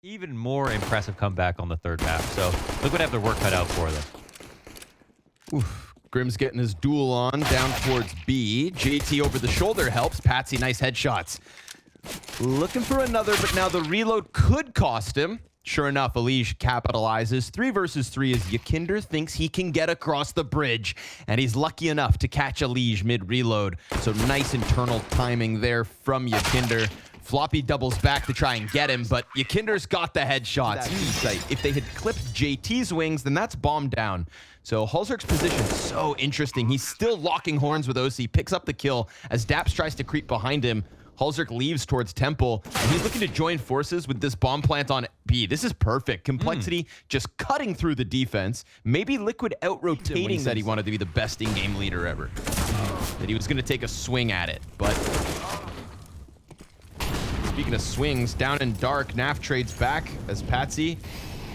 Even more impressive comeback on the third map. So look what have their work cut out for them. Oof. Grim's getting his duel on down towards B. JT over the shoulder helps. Patsy, nice headshots. Looking for another, but now the reload could cost him. Sure enough, Elige capitalizes. 3 versus 3 as Ykinder thinks he can get across the bridge, and he's lucky enough to catch Elige mid-reload. So nice internal timing there from Ykinder. Floppy doubles back to try and get him, but Ykinder's got the headshots. If they had clipped JT's wings, then that's bomb down. So Halzerk's position is so interesting. He's still locking horns with OC, picks up the kill as Daps tries to creep behind him. Halzerk leaves towards Temple, and he's looking to join forces with this bomb plant on B. This is perfect. Complexity just cutting through the defense. Maybe Liquid out-rotating that he wanted to be the best in-game leader ever. That he was going to take a swing at it, but... Speaking of swings, down in dark, NAF trades back as Patsy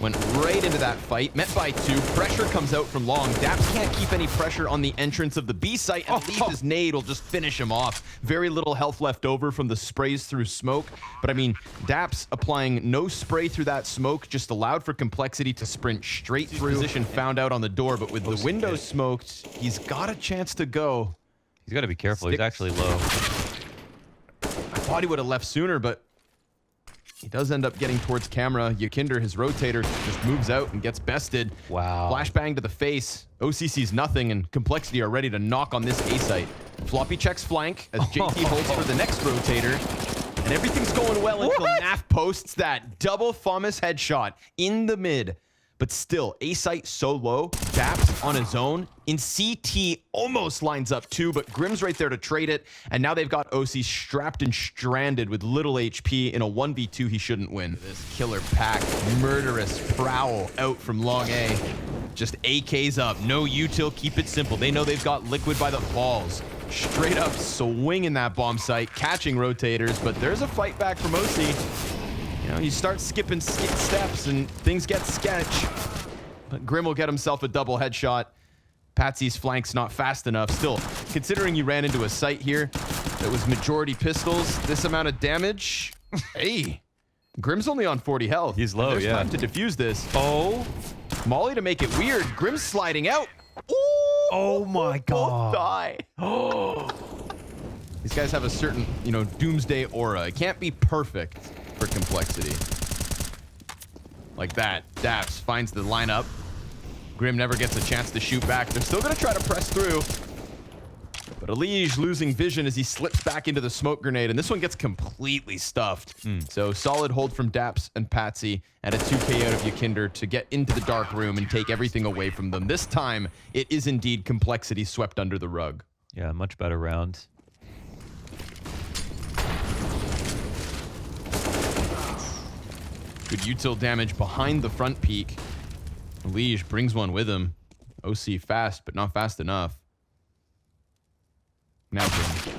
went right into that fight. Met by 2. Pressure comes out from long. Daps can't keep any pressure on the entrance of the B site, and Elise's nade will just finish him off. Very little health left over from the sprays through smoke. But I mean, Daps applying no spray through that smoke just allowed for Complexity to sprint straight through. Position found out on the door, but with the window smoked, he's got a chance to go. He's got to be careful. He's actually low. I thought he would have left sooner, but he does end up getting towards camera. Ykinder, his rotator, just moves out and gets bested. Wow. Flashbang to the face. OCC's nothing, and Complexity are ready to knock on this A site. Floppy checks flank as JT holds for the next rotator. And everything's going well until NAF posts that double FAMAS headshot in the mid. But still, A site so low, Daps on his own. In CT, almost lines up 2, but Grim's right there to trade it. And now they've got OC strapped and stranded with little HP in a 1v2 he shouldn't win. This killer pack, murderous prowl out from long A. Just AKs up, no util, keep it simple. They know they've got Liquid by the balls. Straight up swinging that bomb site, catching rotators, but there's a fight back from OC. You know, you start skipping steps and things get sketch. But Grim will get himself a double headshot. Patsy's flank's not fast enough. Still, considering you ran into a site here that was majority pistols, this amount of damage, hey, Grim's only on 40 health. He's low, There's time to defuse this. Oh, Molly to make it weird. Grim's sliding out. Ooh, oh my God. Both die. Oh. These guys have a certain, you know, doomsday aura. It can't be perfect for Complexity. Like that. Daps finds the lineup. Grim never gets a chance to shoot back. They're still going to try to press through. But Elige losing vision as he slips back into the smoke grenade. And this one gets completely stuffed. So solid hold from Daps and Patsy. And a 2K out of Ykinder to get into the dark room and take everything away from them. This time, it is indeed Complexity swept under the rug. Yeah, much better round. Good util damage behind the front peak. Elige brings one with him. OC fast, but not fast enough. Now Grim.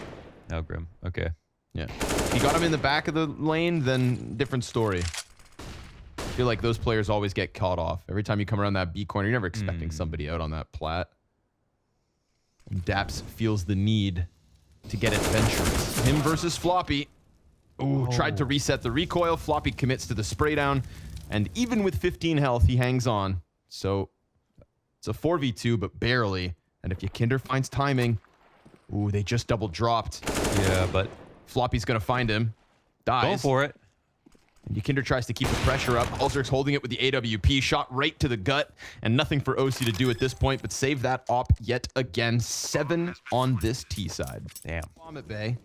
Now Grim. Okay. Yeah. If he got him in the back of the lane, then different story. I feel like those players always get caught off. Every time you come around that B corner, you're never expecting somebody out on that plat. And Daps feels the need to get adventurous. Him versus Floppy. Ooh, tried to reset the recoil. Floppy commits to the spray down. And even with 15 health, he hangs on. So it's a 4v2, but barely. And if Ykinder finds timing... Ooh, they just double dropped. Yeah, but... Floppy's going to find him. Dies. Go for it. And Ykinder tries to keep the pressure up. Halzerk's holding it with the AWP. Shot right to the gut. And nothing for OC to do at this point, but save that op yet again. 7 on this T side. Damn. Bomb at bay.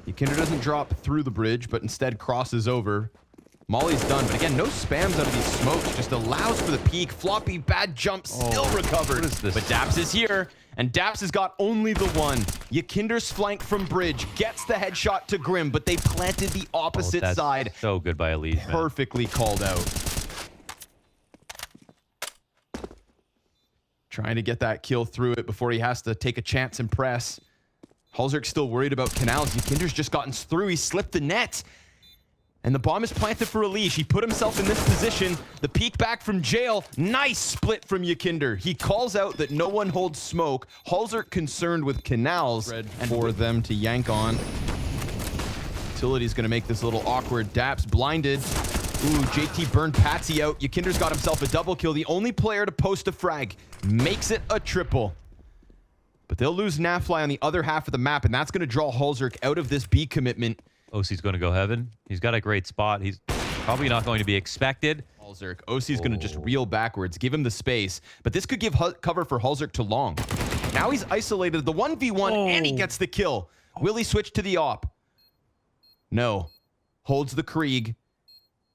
Ykinder doesn't drop through the bridge, but instead crosses over. Molly's done, but again, no spams out of these smokes. Just allows for the peak. Floppy, bad jump, still recovered. What is this? But Daps is here, and Daps has got only the one. Ykinder's flank from bridge gets the headshot to Grim, but they planted the opposite side. So good by Elige, man. Perfectly called out. Trying to get that kill through it before he has to take a chance and press. Halzerk's still worried about canals. Ykinder's just gotten through. He slipped the net. And the bomb is planted for Elige. He put himself in this position. The peek back from jail. Nice split from Ykinder. He calls out that no one holds smoke. Halzerk concerned with canals and for them to yank on. Utility is going to make this a little awkward. Daps blinded. Ooh, JT burned Patsy out. Yakinder's got himself a double kill. The only player to post a frag makes it a triple. But they'll lose Nafly on the other half of the map, and that's going to draw Halzerk out of this B commitment. OC's going to go heaven. He's got a great spot. He's probably not going to be expected. Halzerk. OC's going to just reel backwards, give him the space. But this could give cover for Halzerk to long. Now he's isolated. The 1v1, and he gets the kill. Will he switch to the op? No. Holds the Krieg.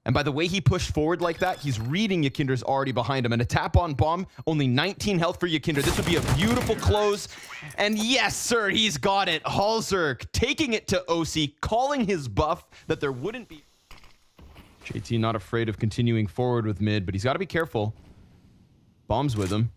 And by the way he pushed forward like that, he's reading Yakinder's already behind him. And a tap on bomb, only 19 health for Yakinder. This would be a beautiful close. And yes, sir, he's got it. Halzerk taking it to OC, calling his buff that there wouldn't be. JT not afraid of continuing forward with mid, but he's got to be careful. Bombs with him.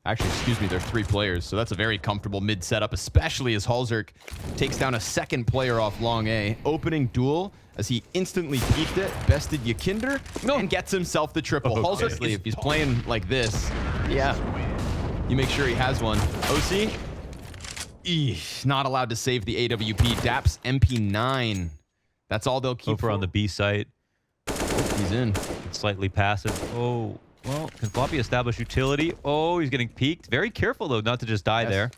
Actually, excuse me, there's 3 players, so that's a very comfortable mid setup, especially as Halzerk takes down a second player off long A. Opening duel as he instantly peeked it, bested Yakinder, and gets himself the triple. Halzerk, if he's playing like this, yeah, you make sure he has one. OC, not allowed to save the AWP. Daps MP9. That's all they'll keep. Over on the B site. He's in. It's slightly passive. Oh, well, can Floppy establish utility? Oh, he's getting peeked. Very careful, though, not to just die there.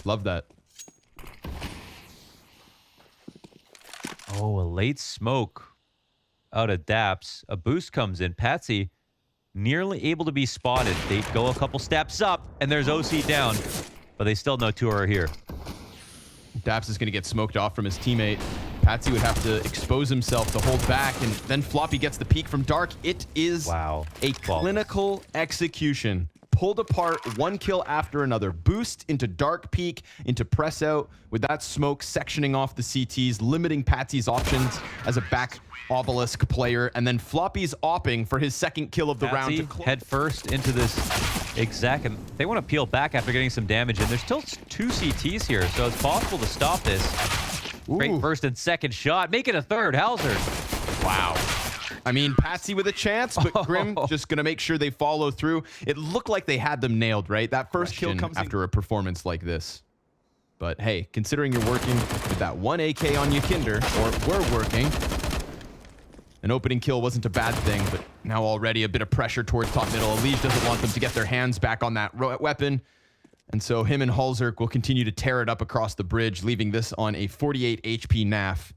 Love that. Oh, a late smoke out of Daps. A boost comes in. Patsy nearly able to be spotted. They go a couple steps up, and there's OC down. But they still know 2 are here. Daps is going to get smoked off from his teammate. Patsy would have to expose himself to hold back, and then Floppy gets the peek from Dark. It is a clinical execution. Pulled apart, 1 kill after another. Boost into Dark peek, into press out, with that smoke sectioning off the CTs, limiting Patsy's options as a back obelisk player, and then Floppy's opping for his 2nd kill of the round. To head first into this exact, and they want to peel back after getting some damage, and there's still 2 CTs here, so it's possible to stop this. Great 1st and 2nd shot. Make it a 3rd. Halzerk. Wow. I mean, Patsy with a chance, but Grim just going to make sure they follow through. It looked like they had them nailed, right? That first kill comes after a performance like this. But hey, considering you're working with that 1 AK on Yakinder, or were working, an opening kill wasn't a bad thing, but now already a bit of pressure towards top middle. Elige doesn't want them to get their hands back on that weapon. And so him and Halzerk will continue to tear it up across the bridge, leaving this on a 48 HP NAF.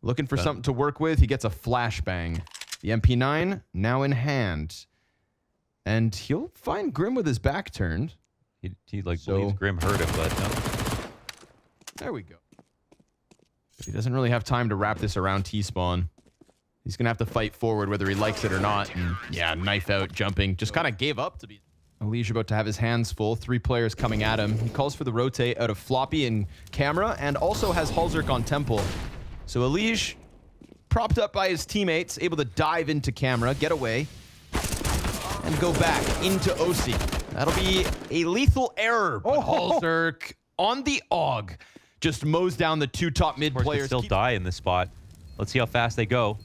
Looking for something to work with. He gets a flashbang. The MP9 now in hand. And he'll find Grim with his back turned. He believes Grim heard him, but no. There we go. But he doesn't really have time to wrap this around T-spawn. He's going to have to fight forward whether he likes it or not. And yeah, knife out, jumping. Just kind of gave up to be... Elige about to have his hands full. 3 players coming at him. He calls for the rotate out of Floppy and Camera, and also has Halzerk on Temple. So Elige, propped up by his teammates, able to dive into Camera, get away, and go back into OC. That'll be a lethal error. But Halzerk on the AUG just mows down the 2 top mid players. Still die in this spot. Let's see how fast they go.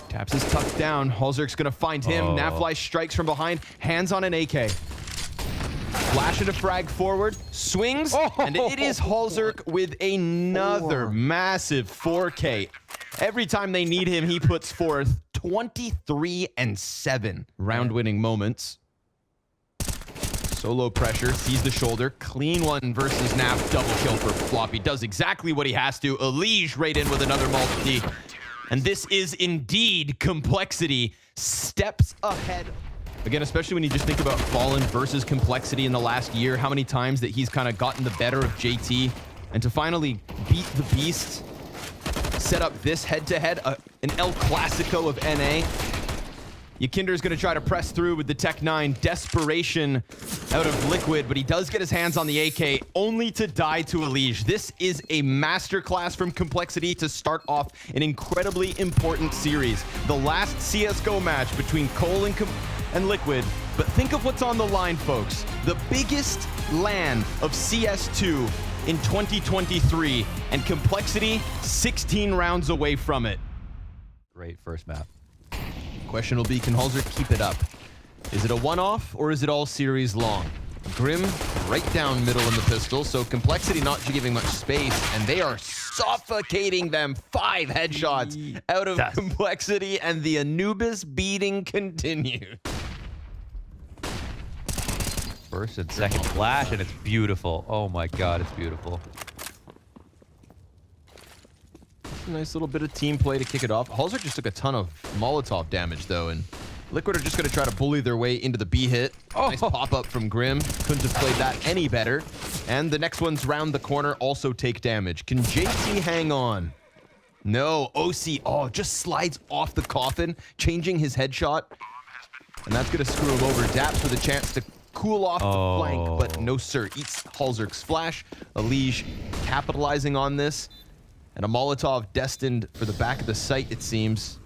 Taps is tucked down. Halzerk's going to find him. Nafly strikes from behind. Hands on an AK. Flash into frag forward. Swings. And it is Halzerk with another massive 4K. Every time they need him, he puts forth 23 and 7 round-winning moments. Solo pressure. Sees the shoulder. Clean one versus Naf. Double kill for Floppy. Does exactly what he has to. Elige right in with another multi. And this is indeed complexity. Steps ahead. Again, especially when you just think about Fallen versus complexity in the last year, how many times that he's kind of gotten the better of JT. And to finally beat the beast, set up this head-to-head, an El Clasico of NA. Yakinder's going to try to press through with the Tech 9. Desperation out of Liquid, but he does get his hands on the AK, only to die to Elige. This is a masterclass from Complexity to start off an incredibly important series. The last CSGO match between Cole and Liquid. But think of what's on the line, folks. The biggest LAN of CS2 in 2023, and Complexity 16 rounds away from it. Great first map. Question will be, can Halzerk keep it up? Is it a one-off, or is it all series long? Grim right down middle in the pistol, so Complexity not giving much space, and they are suffocating them. 5 headshots out of complexity, and the Anubis beating continues. First and second flash, and it's beautiful. Oh my god, it's beautiful. Nice little bit of team play to kick it off. Halzer just took a ton of Molotov damage, though, and Liquid are just going to try to bully their way into the B hit. Oh. Nice pop-up from Grim. Couldn't have played that any better. And the next one's round the corner, also take damage. Can JT hang on? No. OC, just slides off the coffin, changing his headshot. And that's going to screw him over. Daps with a chance to cool off the flank, but no sir. Eats Halzer's flash. Elige capitalizing on this. And a Molotov destined for the back of the site, it seems.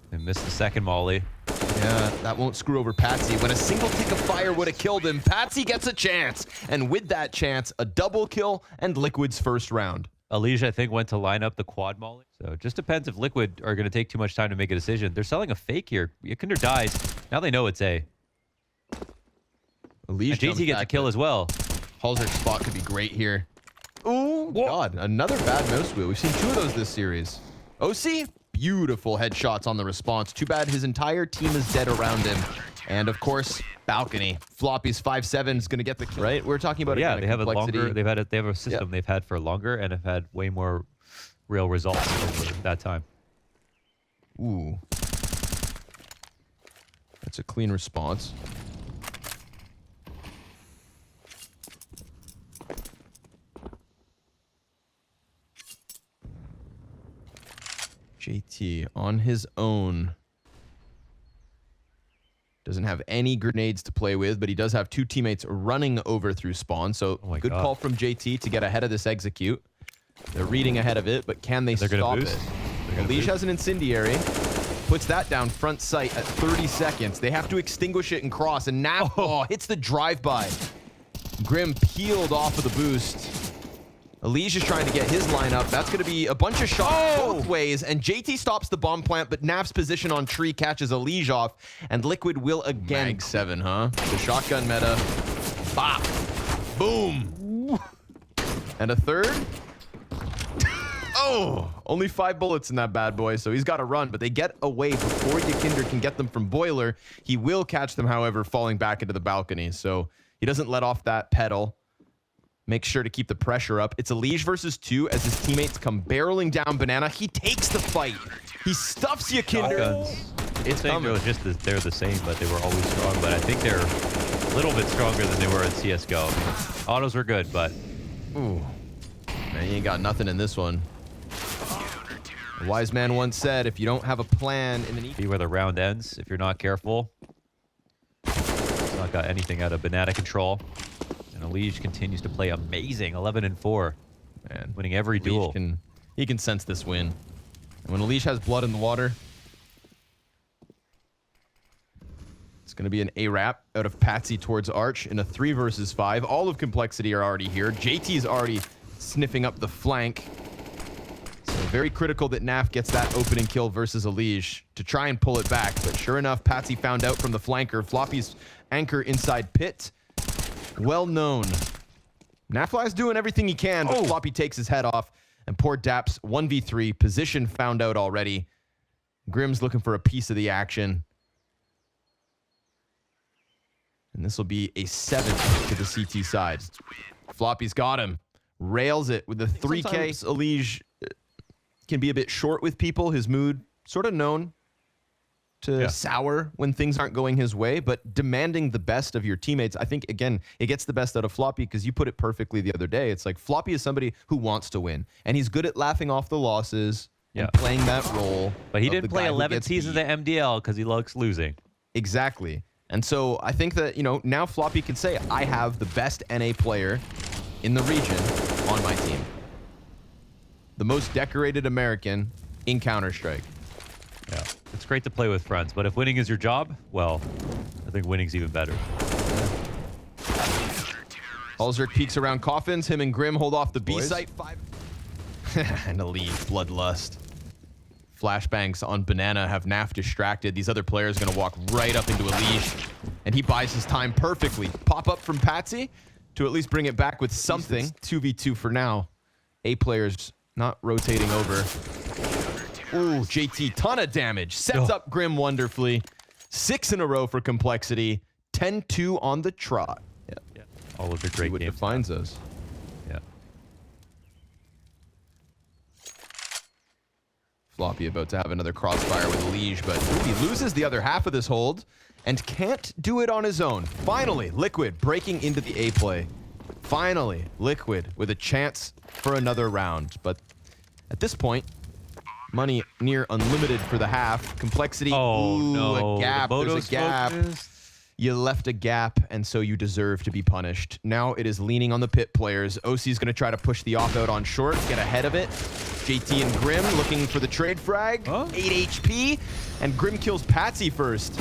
They missed the second molly. Yeah, that won't screw over Patsy. When a single tick of fire would have killed him, Patsy gets a chance. And with that chance, a double kill and Liquid's first round. Elige, I think, went to line up the quad molly. So it just depends if Liquid are going to take too much time to make a decision. They're selling a fake here. Yekunder dies. Now they know it's A. Elige JT gets a kill as well. Halzer's spot could be great here. Ooh, God, another bad mouse wheel. We've seen 2 of those this series. OC, beautiful headshots on the response. Too bad his entire team is dead around him. And of course, balcony. Floppy's 5-7 is going to get the kill. Right? We're talking about they have a longer. They have a system they've had for longer and have had way more real results over that time. Ooh, that's a clean response. JT on his own. Doesn't have any grenades to play with, but he does have 2 teammates running over through spawn. So good call from JT to get ahead of this execute. They're reading ahead of it, but can they stop it? Elige has an incendiary. Puts that down front sight at 30 seconds. They have to extinguish it and cross. And now hits the drive-by. Grim peeled off of the boost. Elige is trying to get his lineup. That's going to be a bunch of shots both ways. And JT stops the bomb plant, but Nav's position on tree catches Elige off. And Liquid will again. Mag 7, huh? The shotgun meta. Bop. Boom. And a third. Only 5 bullets in that bad boy, so he's got to run. But they get away before Yekunder can get them from Boiler. He will catch them, however, falling back into the balcony. So he doesn't let off that pedal. Make sure to keep the pressure up. It's Elige versus 2 as his teammates come barreling down Banana. He takes the fight. He stuffs Yekunder. It's coming. They're the same, but they were always strong. But I think they're a little bit stronger than they were in CSGO. Autos were good, but... Ooh. Man, you ain't got nothing in this one. A wise man once said, if you don't have a plan in an... See where the round ends if you're not careful. It's not got anything out of Banana control. Elige continues to play amazing, 11-4, man, winning every duel. He can sense this win. And when Elige has blood in the water, it's going to be an A-Rap out of Patsy towards Arch in a 3 versus 5. All of Complexity are already here. JT's already sniffing up the flank. So very critical that Naf gets that opening kill versus Elige to try and pull it back. But sure enough, Patsy found out from the flanker. Floppy's anchor inside pit. Well known. Nafly's doing everything he can, but Floppy takes his head off. And poor Daps, 1v3, position found out already. Grim's looking for a piece of the action. And this will be a 7 to the CT side. Floppy's got him. Rails it with the 3K. Elige can be a bit short with people. His mood sort of known to sour when things aren't going his way, but demanding the best of your teammates. I think, again, it gets the best out of Floppy because you put it perfectly the other day. It's like Floppy is somebody who wants to win, and he's good at laughing off the losses and playing that role. But he didn't play 11 seasons at MDL because he likes losing. Exactly. And so I think that, now Floppy can say, I have the best NA player in the region on my team. The most decorated American in Counter-Strike. Yeah, it's great to play with friends, but if winning is your job, well, I think winning's even better. Halzer peeks around coffins. Him and Grim hold off the B site. 5 and a lead. Bloodlust. Flashbangs on Banana have Naf distracted. These other players are going to walk right up into Elige, and he buys his time perfectly. Pop up from Patsy to at least bring it back with something. 2v2 for now. A players not rotating over. Ooh, JT, ton of damage. Sets up Grim wonderfully. 6 in a row for Complexity. 10-2 on the trot. Yeah. All of the great what games. defines us. Yeah. Floppy about to have another crossfire with Liege, but he loses the other half of this hold and can't do it on his own. Finally, Liquid breaking into the A play. Finally, Liquid with a chance for another round. But at this point, money near unlimited for the half. Complexity, Oh, ooh, no. a gap, The there's a gap. Motos. You left a gap, and so you deserve to be punished. Now it is leaning on the pit players. OC is going to try to push the off out on short, get ahead of it. JT and Grim looking for the trade frag. 8 HP, and Grim kills Patsy first.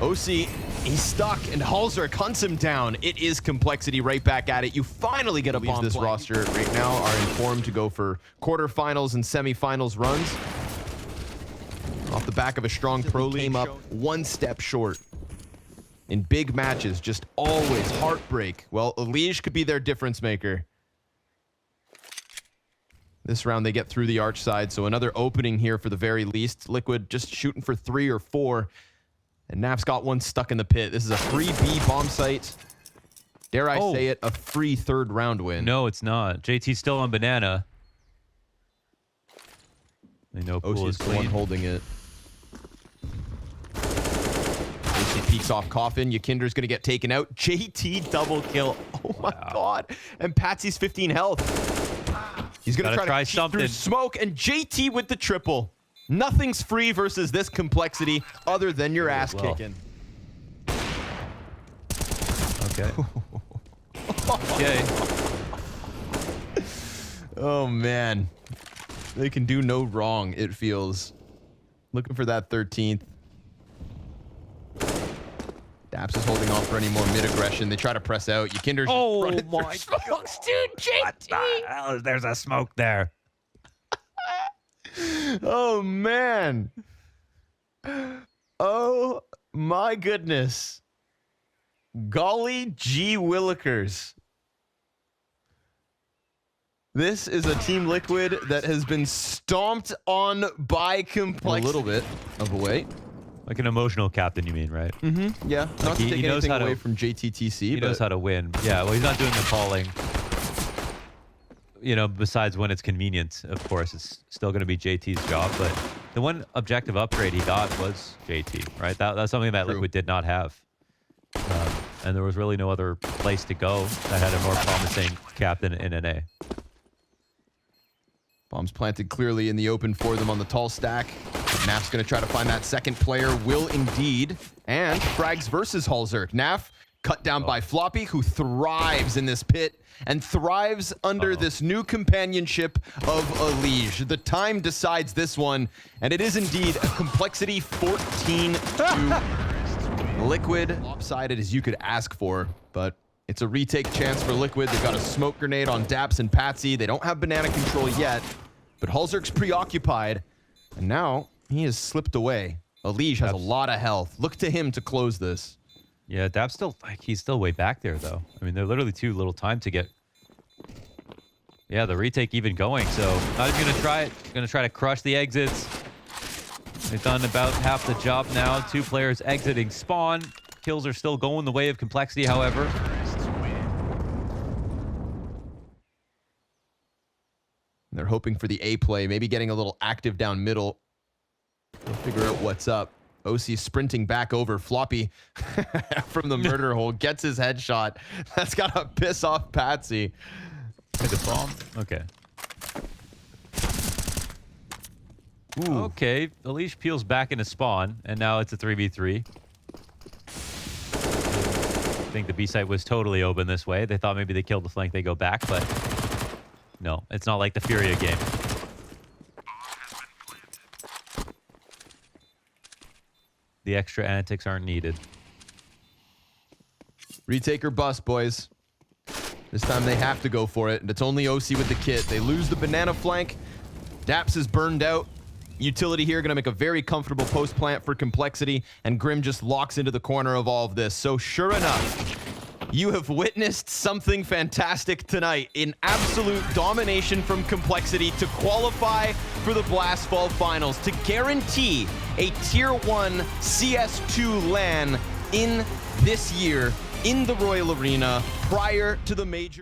OC, he's stuck, and Halzer hunts him down. It is Complexity right back at it. You finally get a bomb. This roster right now are informed to go for quarterfinals and semifinals runs. Off the back of a strong pro league, came up one step short. In big matches, just always heartbreak. Well, Liege could be their difference maker. This round, they get through the arch side, so another opening here for the very least. Liquid just shooting for 3 or 4. And NaV's got one stuck in the pit. This is a free B bomb site. Dare I say it, a free 3rd round win. No, it's not. JT's still on banana. I know pool OC is is the one clean. holding it. OC peeks off Coffin. Yakinder's going to get taken out. JT double kill. Oh my god. And Patsy's 15 health. He's going to try to cheat through smoke. And JT with the triple. Nothing's free versus this Complexity other than your ass kicking. Okay. Okay. Oh man. They can do no wrong, it feels. Looking for that 13th. Daps is holding off for any more mid-aggression. They try to press out. Yakinder's running my smokes, dude. JT. There's a smoke there. Oh, man. Oh, my goodness. Golly gee willikers. This is a Team Liquid that has been stomped on by Complexity. A little bit of a wait. Like an emotional captain, you mean, right? Mm-hmm. Yeah. Not to take anything away from JTTC. He knows how to win. Yeah, well, he's not doing the calling. You know, besides when it's convenient, of course, it's still going to be JT's job. But the one objective upgrade he got was JT, right? That's something that Liquid did not have. And there was really no other place to go that had a more promising captain in NA. Bombs planted clearly in the open for them on the tall stack. Naf's going to try to find that second player. Will indeed. And frags versus Halzerk. Naf cut down by Floppy, who thrives in this pit and thrives under this new companionship of Liege. The time decides this one, and it is indeed a Complexity 14-2. Liquid, lopsided as you could ask for, but it's a retake chance for Liquid. They've got a smoke grenade on Daps and Patsy. They don't have banana control yet, but Halzerk's preoccupied, and now he has slipped away. Liege has a lot of health. Look to him to close this. Yeah, Daps still, he's still way back there, though. I mean, they're literally too little time to get... Yeah, the retake even going, so not even going to try it. Going to try to crush the exits. They've done about half the job now. 2 players exiting spawn. Kills are still going the way of Complexity, however. They're hoping for the A play, maybe getting a little active down middle. They'll figure out what's up. OC sprinting back over. Floppy from the murder hole gets his headshot. That's got to piss off Patsy. The bomb? Okay. Ooh. Okay, Alish peels back into spawn, and now it's a 3v3. I think the B site was totally open this way. They thought maybe they killed the flank, they go back, but no, it's not like the Furia game. The extra antics aren't needed. Retake or bust, boys. This time they have to go for it, and it's only OC with the kit. They lose the banana flank. Daps is burned out. Utility here going to make a very comfortable post plant for Complexity, and Grim just locks into the corner of all of this. So sure enough, You have witnessed something fantastic tonight in absolute domination from Complexity to qualify for the Blast Fall Finals, to guarantee a Tier 1 CS2 LAN in this year in the Royal Arena prior to the major.